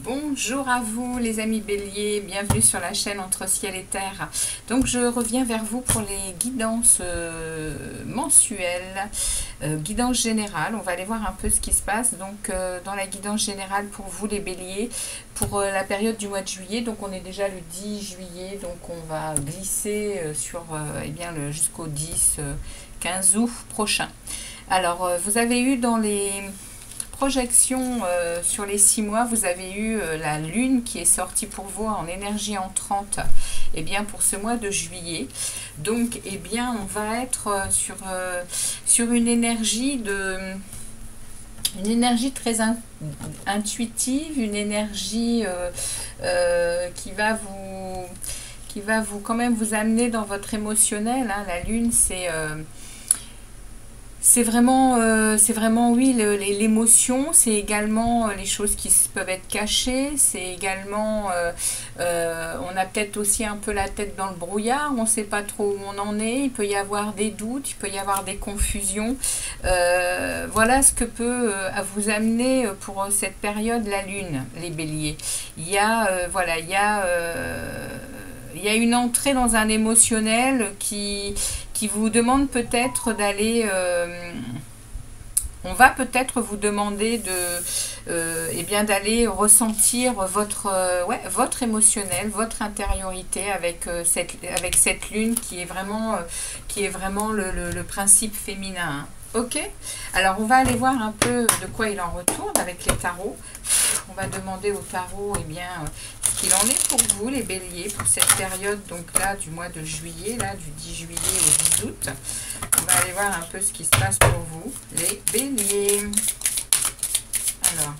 Bonjour à vous les amis béliers, bienvenue sur la chaîne Entre Ciel et Terre. Donc je reviens vers vous pour les guidances mensuelles, guidance générale. On va aller voir un peu ce qui se passe. Donc dans la guidance générale pour vous les béliers, pour la période du mois de juillet, donc on est déjà le 10 juillet, donc on va glisser sur jusqu'au 15 août prochain. Alors vous avez eu dans les projection sur les 6 mois, vous avez eu la lune qui est sortie pour vous en énergie entrante et bien pour ce mois de juillet. Donc eh bien on va être sur une énergie très intuitive, une énergie qui va vous quand même vous amener dans votre émotionnel, hein. La lune c'est vraiment oui l'émotion, c'est également les choses qui peuvent être cachées, c'est également on a peut-être aussi un peu la tête dans le brouillard, on ne sait pas trop où on en est, il peut y avoir des doutes, il peut y avoir des confusions. Voilà ce que peut vous amener pour cette période la lune, les béliers. Il y a il y a une entrée dans un émotionnel qui vous demande peut-être d'aller... on va peut-être vous demander d'aller ressentir votre émotionnel, votre intériorité avec cette lune qui est vraiment le principe féminin. Hein. Ok, alors on va aller voir un peu de quoi il en retourne avec les tarots. On va demander au tarot ce qu'il en est pour vous les béliers pour cette période donc là du mois de juillet, là du 10 juillet au 10 août. On va aller voir un peu ce qui se passe pour vous les béliers. Alors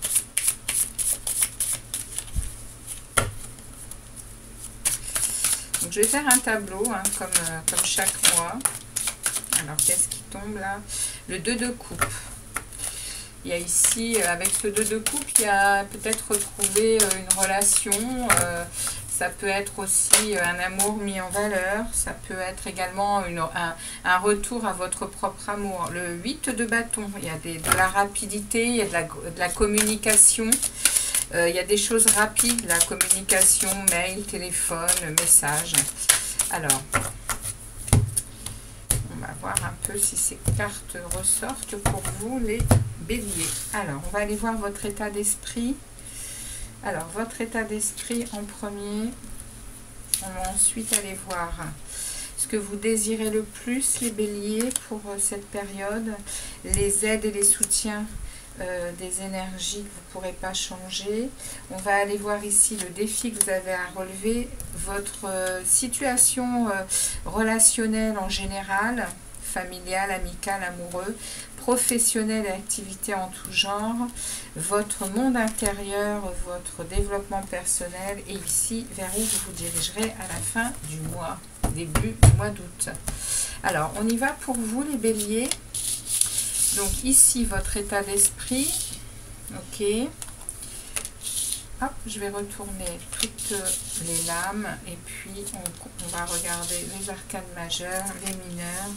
donc je vais faire un tableau hein, comme chaque mois. Alors qu'est-ce qui tombe là? Le 2 de coupe. Il y a ici, avec ce 2 de coupe, il y a peut-être retrouvé une relation. Ça peut être aussi un amour mis en valeur. Ça peut être également un retour à votre propre amour. Le 8 de bâton, il y a de la rapidité, il y a de la communication. Il y a des choses rapides, la communication, mail, téléphone, message. Alors... on va voir un peu si ces cartes ressortent pour vous les béliers. Alors, on va aller voir votre état d'esprit. Alors, votre état d'esprit en premier. On va ensuite aller voir ce que vous désirez le plus, les béliers, pour cette période. Les aides et les soutiens des énergies que vous ne pourrez pas changer. On va aller voir ici le défi que vous avez à relever, votre situation relationnelle en général, familiale, amicale, amoureux, professionnelle et activité en tout genre, votre monde intérieur, votre développement personnel et ici vers où vous vous dirigerez à la fin du mois, début du mois d'août. Alors, on y va pour vous les béliers. Donc ici, votre état d'esprit. Ok. Hop, je vais retourner toutes les lames. Et puis, on va regarder les arcanes majeures, les mineurs.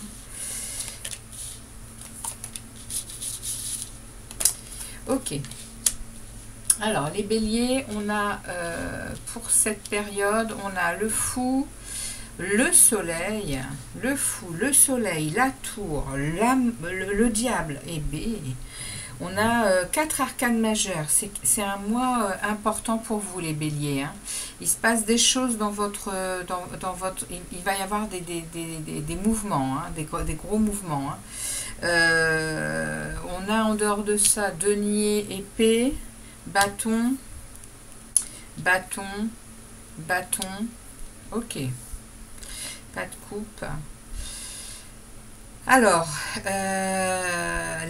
Ok. Alors, les béliers, on a, pour cette période, on a le fou, le soleil, le fou, le soleil, la tour, le diable et B. On a 4 arcanes majeures. C'est un mois important pour vous les béliers. Hein. Il se passe des choses dans votre... il va y avoir des mouvements, hein, des gros mouvements. Hein. On a en dehors de ça denier, épée, bâton, bâton, bâton. Ok. Pas de coupe. Alors,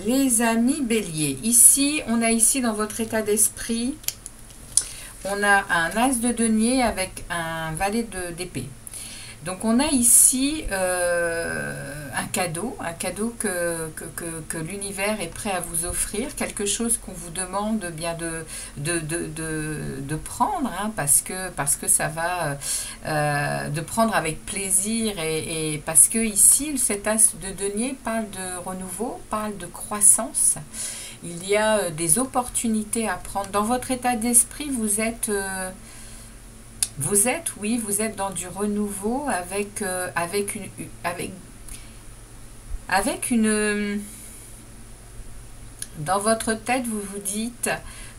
les amis béliers, ici, on a ici dans votre état d'esprit, on a un as de denier avec un valet d'épée. Donc on a ici un cadeau que l'univers est prêt à vous offrir, quelque chose qu'on vous demande bien de prendre, hein, parce que ça va, de prendre avec plaisir, et parce que ici cet as de denier parle de renouveau, parle de croissance. Il y a des opportunités à prendre. Dans votre état d'esprit, vous êtes dans du renouveau avec une... Dans votre tête, vous vous dites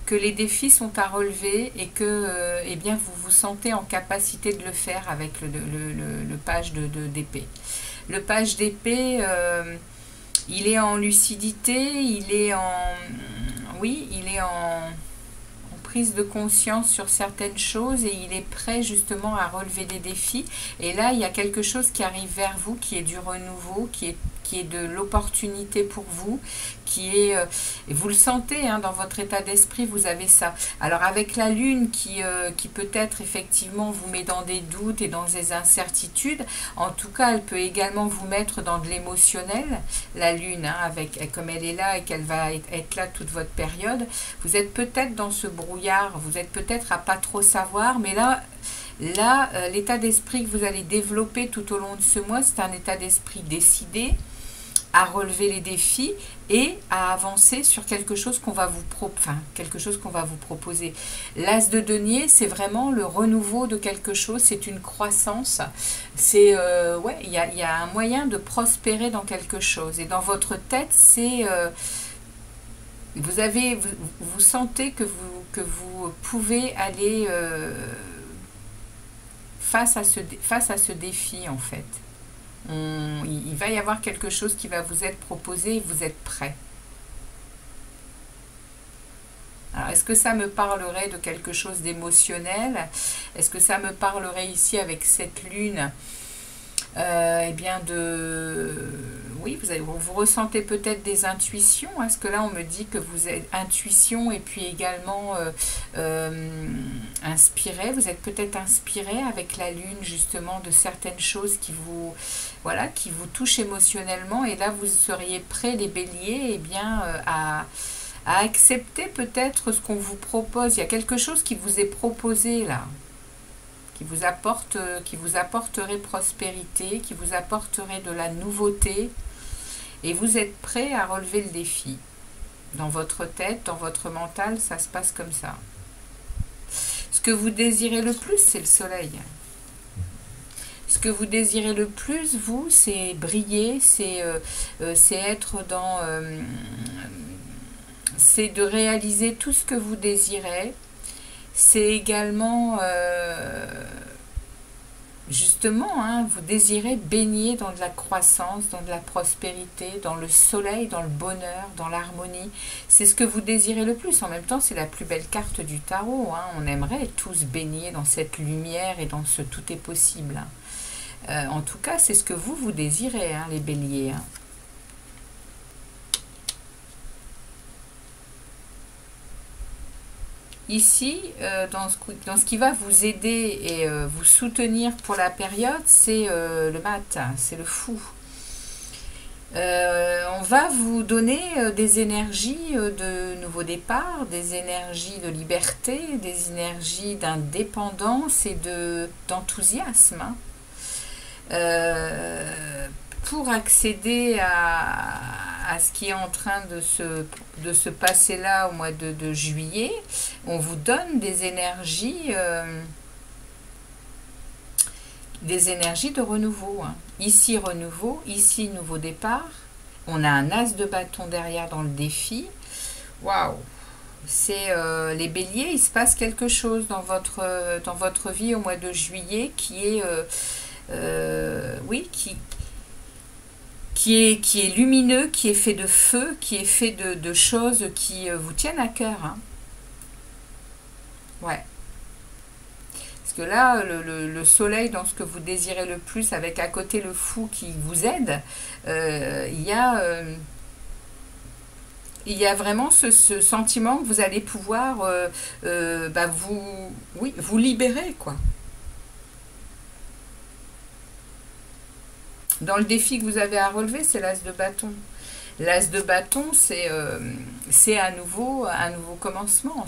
que les défis sont à relever et que eh bien, vous vous sentez en capacité de le faire avec le page d'épée. Le page d'épée, il est en lucidité, il est en... Oui, il est en prise de conscience sur certaines choses, et il est prêt justement à relever des défis. Et là, il y a quelque chose qui arrive vers vous, qui est du renouveau, qui est de l'opportunité pour vous, qui est... et vous le sentez, hein, dans votre état d'esprit, vous avez ça. Alors avec la lune qui peut-être effectivement vous met dans des doutes et dans des incertitudes, en tout cas elle peut également vous mettre dans de l'émotionnel, la lune, hein, comme elle est là et qu'elle va être là toute votre période, vous êtes peut-être dans ce brouillard, vous êtes peut-être à pas trop savoir, mais là, l'état d'esprit que vous allez développer tout au long de ce mois, c'est un état d'esprit décidé à relever les défis et à avancer sur quelque chose qu'on va vous proposer. L'as de denier, c'est vraiment le renouveau de quelque chose, c'est une croissance, c'est ouais, il y a un moyen de prospérer dans quelque chose, et dans votre tête, c'est vous sentez que vous pouvez aller face à ce défi, en fait. Il va y avoir quelque chose qui va vous être proposé et vous êtes prêt. Alors, est-ce que ça me parlerait de quelque chose d'émotionnel? Est-ce que ça me parlerait ici avec cette lune eh bien oui, vous ressentez peut-être des intuitions. Est-ce que là on me dit que vous êtes intuition et puis également inspiré, vous êtes peut-être inspiré avec la lune justement de certaines choses qui vous touchent émotionnellement, et là vous seriez prêts, les béliers, eh bien à accepter peut-être ce qu'on vous propose. Il y a quelque chose qui vous est proposé là, qui vous apporterait prospérité, qui vous apporterait de la nouveauté, et vous êtes prêt à relever le défi. Dans votre tête, dans votre mental, ça se passe comme ça. Ce que vous désirez le plus, c'est le soleil. Ce que vous désirez le plus, vous, c'est briller, c'est être dans... c'est de réaliser tout ce que vous désirez. C'est également, justement, hein, vous désirez baigner dans de la croissance, dans de la prospérité, dans le soleil, dans le bonheur, dans l'harmonie. C'est ce que vous désirez le plus. En même temps, c'est la plus belle carte du tarot, hein. On aimerait tous baigner dans cette lumière et dans ce tout est possible. En tout cas, c'est ce que vous désirez, hein, les béliers, hein. Ici, dans ce qui va vous aider et vous soutenir pour la période, c'est le matin, c'est le fou. On va vous donner des énergies de nouveau départ, des énergies de liberté, des énergies d'indépendance et d'enthousiasme, hein. Pour accéder à ce qui est en train de se passer là au mois de juillet, on vous donne des énergies de renouveau, hein. Ici renouveau, ici nouveau départ. On a un as de bâton derrière dans le défi. Waouh! C'est les béliers, il se passe quelque chose dans votre vie au mois de juillet qui est oui, qui est lumineux, qui est fait de feu, qui est fait de choses qui vous tiennent à cœur, hein. Ouais. Parce que là, le soleil, dans ce que vous désirez le plus, avec à côté le fou qui vous aide, il y a vraiment ce sentiment que vous allez pouvoir vous libérer, quoi. Dans le défi que vous avez à relever, c'est l'as de bâton. L'as de bâton, c'est un nouveau commencement.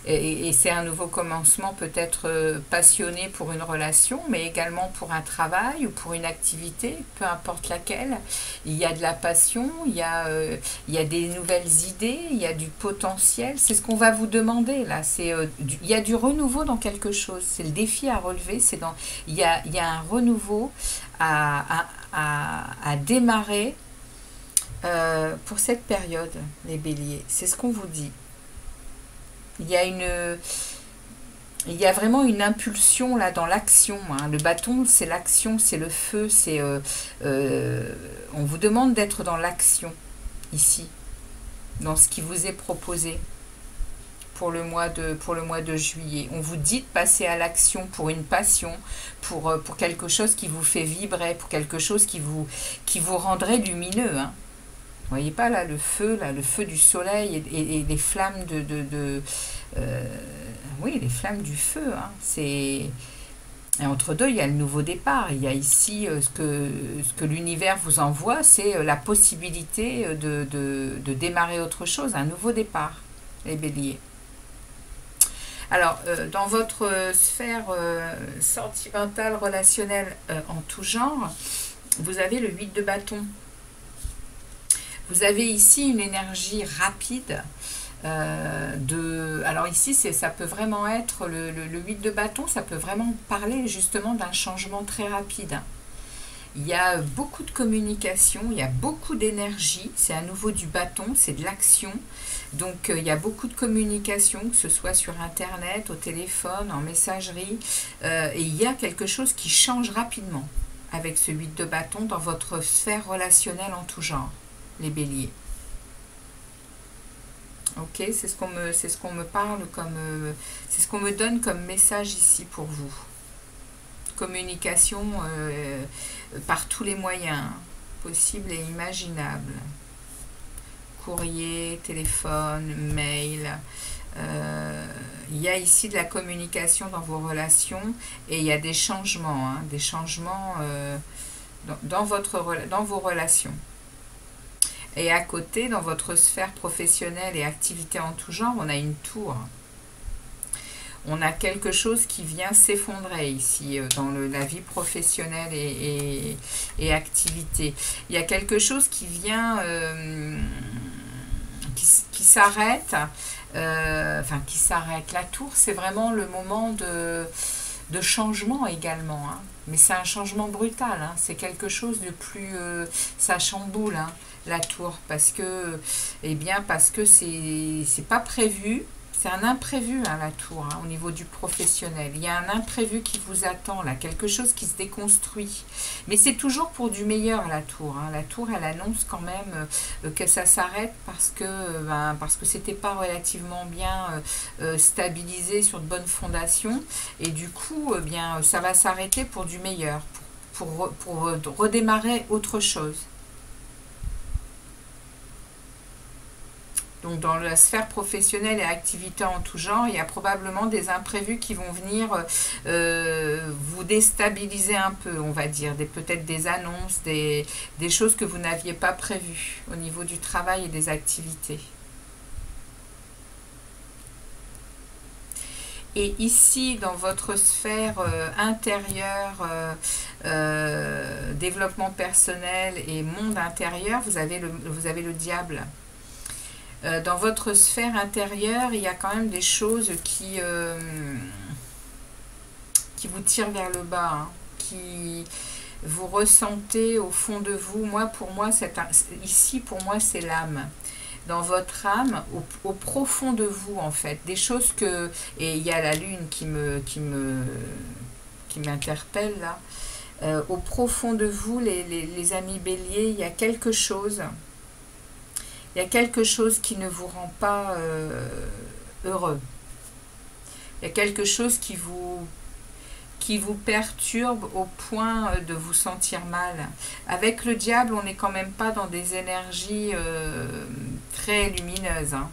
Et c'est un nouveau commencement peut-être passionné pour une relation, mais également pour un travail ou pour une activité, peu importe laquelle. Il y a de la passion, il y a des nouvelles idées, il y a du potentiel. C'est ce qu'on va vous demander là. Il y a du renouveau dans quelque chose. C'est le défi à relever. Il y a un renouveau à démarrer. Pour cette période, les béliers, c'est ce qu'on vous dit. Il y a vraiment une impulsion là dans l'action. Hein. Le bâton, c'est l'action, c'est le feu. On vous demande d'être dans l'action, ici, dans ce qui vous est proposé pour le mois de juillet. On vous dit de passer à l'action pour une passion, pour quelque chose qui vous fait vibrer, pour quelque chose qui vous rendrait lumineux, hein. Vous voyez pas là le feu du soleil et les flammes oui, les flammes du feu. Hein. Et entre deux, il y a le nouveau départ. Il y a ici ce que l'univers vous envoie, c'est la possibilité de démarrer autre chose, un nouveau départ, les béliers. Alors, dans votre sphère sentimentale, relationnelle en tout genre, vous avez le 8 de bâton. Vous avez ici une énergie rapide. Alors ici, ça peut vraiment être le 8 de bâton, ça peut vraiment parler justement d'un changement très rapide. Il y a beaucoup de communication, il y a beaucoup d'énergie, c'est à nouveau du bâton, c'est de l'action. Donc il y a beaucoup de communication, que ce soit sur Internet, au téléphone, en messagerie. Et il y a quelque chose qui change rapidement avec ce 8 de bâton dans votre sphère relationnelle en tout genre. Les béliers. Ok, c'est ce qu'on me parle comme... c'est ce qu'on me donne comme message ici pour vous. Communication par tous les moyens possibles et imaginables. Courrier, téléphone, mail. Il y a ici de la communication dans vos relations et il y a des changements. Hein, des changements dans vos relations. Et à côté, dans votre sphère professionnelle et activité en tout genre, on a une tour. On a quelque chose qui vient s'effondrer ici, dans la vie professionnelle et activité. Il y a quelque chose qui vient, qui s'arrête, qui s'arrête. La tour, c'est vraiment le moment de changement également. Hein. Mais c'est un changement brutal. Hein. C'est quelque chose de plus... ça chamboule, hein, la tour, parce que c'est pas prévu. C'est un imprévu, hein, la tour, hein, au niveau du professionnel. Il y a un imprévu qui vous attend, là, quelque chose qui se déconstruit. Mais c'est toujours pour du meilleur, la tour. Hein. La tour, elle annonce quand même que ça s'arrête parce que c'était pas relativement bien stabilisé sur de bonnes fondations. Et du coup, ça va s'arrêter pour du meilleur, pour redémarrer autre chose. Donc dans la sphère professionnelle et activité en tout genre, il y a probablement des imprévus qui vont venir vous déstabiliser un peu, on va dire. Peut-être des annonces, des choses que vous n'aviez pas prévues au niveau du travail et des activités. Et ici, dans votre sphère intérieure, développement personnel et monde intérieur, vous avez le diable. Dans votre sphère intérieure, il y a quand même des choses qui vous tirent vers le bas, hein, qui vous ressentez au fond de vous. Ici, pour moi, c'est l'âme. Dans votre âme, au profond de vous, en fait. Des choses que... Et il y a la lune qui m'interpelle, là. Au profond de vous, les amis béliers, il y a quelque chose... Il y a quelque chose qui ne vous rend pas heureux. Il y a quelque chose qui vous perturbe au point de vous sentir mal. Avec le diable, on n'est quand même pas dans des énergies très lumineuses. Hein.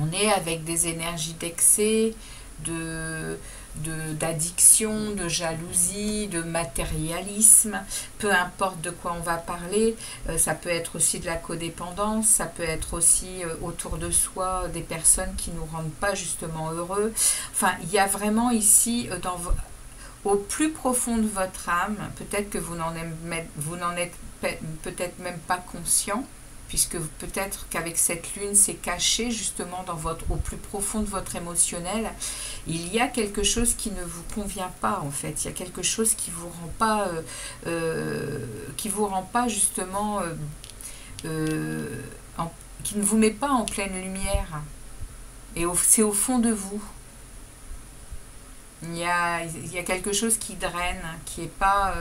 On est avec des énergies d'excès, de d'addiction, de jalousie, de matérialisme, peu importe de quoi on va parler. Ça peut être aussi de la codépendance, ça peut être aussi autour de soi des personnes qui nous rendent pas justement heureux. Enfin, il y a vraiment ici, au plus profond de votre âme, peut-être que vous n'en êtes peut-être même pas conscient, puisque peut-être qu'avec cette lune, c'est caché justement au plus profond de votre émotionnel. Il y a quelque chose qui ne vous convient pas en fait. Il y a quelque chose qui vous rend pas justement, qui ne vous met pas en pleine lumière. Et c'est au fond de vous. Il y a quelque chose qui draine, qui est pas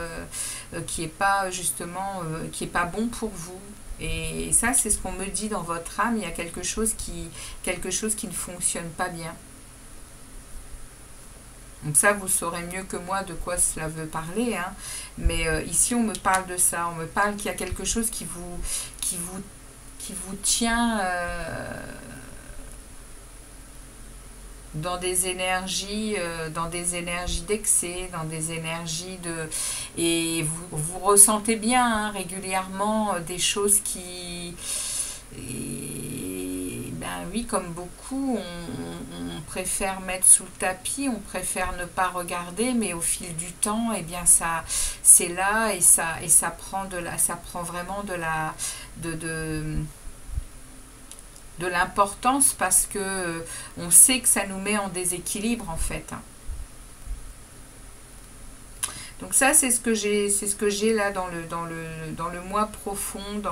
justement, qui est pas bon pour vous. Et ça, c'est ce qu'on me dit dans votre âme. Il y a quelque chose qui ne fonctionne pas bien. Donc ça, vous saurez mieux que moi de quoi cela veut parler, hein. Mais ici, on me parle de ça. On me parle qu'il y a quelque chose qui vous tient dans des énergies d'excès, dans des énergies de... Et vous ressentez bien hein, régulièrement des choses qui... Et, ben oui, comme beaucoup, on préfère mettre sous le tapis, on préfère ne pas regarder, mais au fil du temps, eh bien ça, c'est là et ça prend vraiment de l'importance parce que on sait que ça nous met en déséquilibre en fait. Donc ça c'est ce que j'ai là dans le moi profond,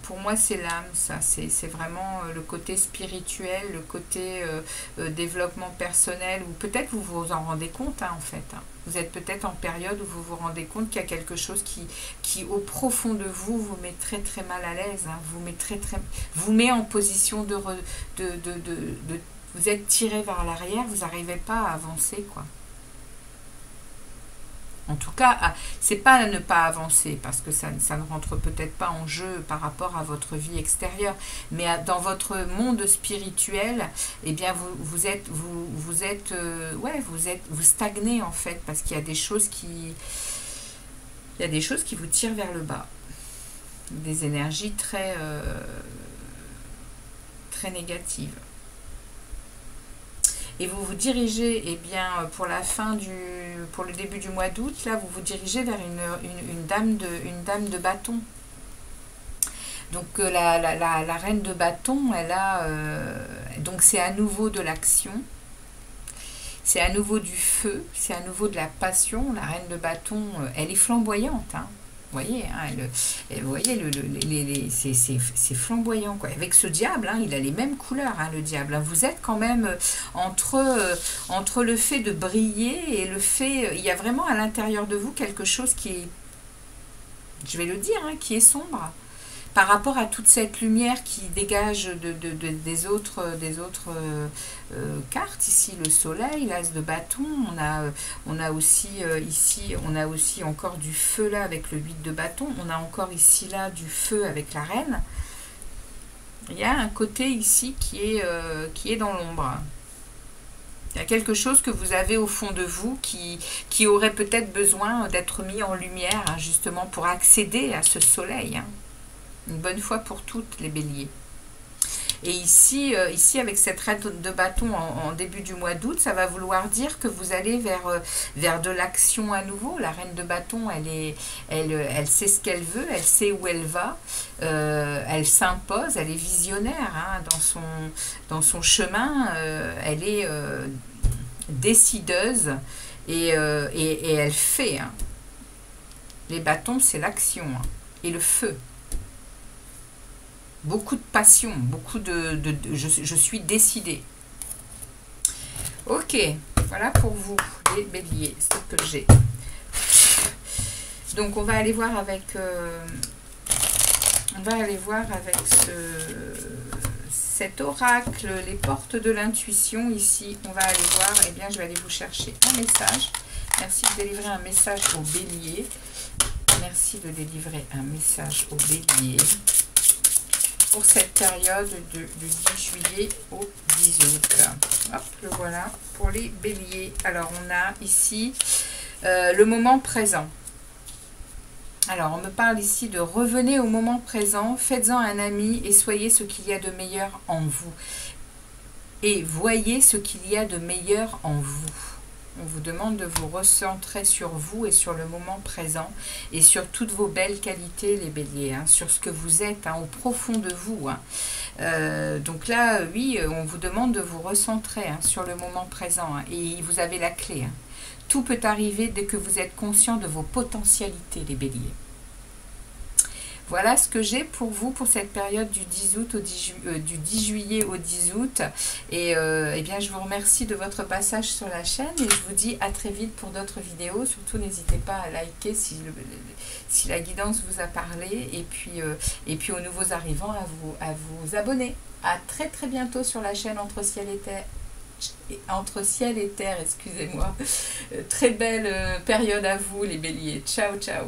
pour moi c'est l'âme, ça c'est vraiment le côté spirituel, le côté développement personnel, ou peut-être vous vous en rendez compte hein, en fait. Hein. Vous êtes peut-être en période où vous vous rendez compte qu'il y a quelque chose qui au profond de vous vous met très très mal à l'aise, hein, vous met en position vous êtes tiré vers l'arrière, vous n'arrivez pas à avancer quoi. En tout cas, c'est pas à ne pas avancer, parce que ça ne rentre peut-être pas en jeu par rapport à votre vie extérieure, mais dans votre monde spirituel, eh bien vous stagnez en fait, parce qu'il y a des choses qui vous tirent vers le bas, des énergies très très négatives. Et vous vous dirigez, eh bien, pour le début du mois d'août, là, vous vous dirigez vers une dame de bâton. Donc, la reine de bâton, elle a... donc, c'est à nouveau de l'action. C'est à nouveau du feu. C'est à nouveau de la passion. La reine de bâton, elle est flamboyante, hein. Vous voyez, c'est flamboyant, quoi. Avec ce diable, hein, il a les mêmes couleurs, hein, le diable. Hein. Vous êtes quand même entre le fait de briller et le fait... il y a vraiment à l'intérieur de vous quelque chose qui est, je vais le dire, hein, qui est sombre. Par rapport à toute cette lumière qui dégage des autres cartes, ici le soleil, l'as de bâton, on a aussi ici, on a aussi encore du feu là avec le 8 de bâton, on a encore ici là du feu avec la reine. Il y a un côté ici qui est dans l'ombre. Il y a quelque chose que vous avez au fond de vous qui aurait peut-être besoin d'être mis en lumière, hein, justement pour accéder à ce soleil, hein. Une bonne fois pour toutes les béliers. Et ici avec cette reine de bâton en début du mois d'août, ça va vouloir dire que vous allez vers de l'action à nouveau. La reine de bâton, elle sait ce qu'elle veut, elle sait où elle va, elle s'impose, elle est visionnaire hein, dans son chemin, elle est décideuse et elle fait. Hein. Les bâtons, c'est l'action hein, et le feu. Beaucoup de passion, beaucoup je suis décidée. Ok, voilà pour vous, les béliers, c'est ce que j'ai. Donc, on va aller voir avec... cet oracle, les portes de l'intuition, ici. On va aller voir, eh bien, je vais aller vous chercher un message. Merci de délivrer un message au bélier. Merci de délivrer un message au bélier. pour cette période du 10 juillet au 10 août. Hop, le voilà pour les béliers. Alors, on a ici le moment présent. Alors, on me parle ici de revenez au moment présent, faites-en un ami et soyez ce qu'il y a de meilleur en vous. Et voyez ce qu'il y a de meilleur en vous. On vous demande de vous recentrer sur vous et sur le moment présent et sur toutes vos belles qualités, les béliers, hein, sur ce que vous êtes, hein, au profond de vous. Hein. Donc là, oui, on vous demande de vous recentrer, hein, sur le moment présent, hein, et vous avez la clé. Hein. Tout peut arriver dès que vous êtes conscient de vos potentialités, les béliers. Voilà ce que j'ai pour vous pour cette période du 10 août au du 10 juillet au 10 août. Et eh bien, je vous remercie de votre passage sur la chaîne et je vous dis à très vite pour d'autres vidéos. Surtout, n'hésitez pas à liker si la guidance vous a parlé. Et puis aux nouveaux arrivants, à vous abonner. À très très bientôt sur la chaîne Entre ciel et terre, excusez-moi. Très belle période à vous, les béliers. Ciao, ciao.